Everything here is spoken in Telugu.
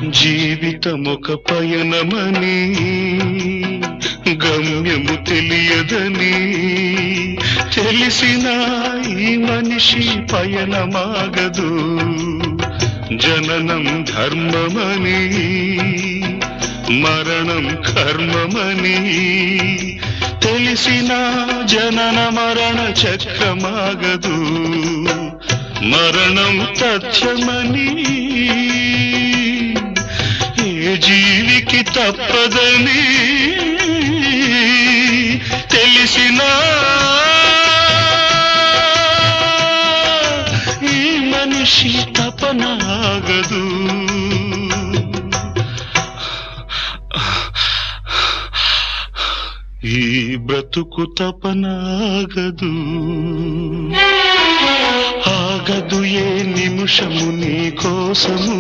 జీవితమొక పయనమని గమ్యము తెలియదని తెలిసిన ఈ మనిషి పయనమాగదు. జననం ధర్మమని మరణం కర్మమని తెలిసిన జనన మరణ చక్రమాగదు. మరణం తథ్యమని ఏ జీవికి తప్పదని తెలిసిన ఈ మనిషి తపనాగదు. ఈ బ్రతుకు తపనాగదు. ఆగదు ఏ నిమిషము నీ కోసము.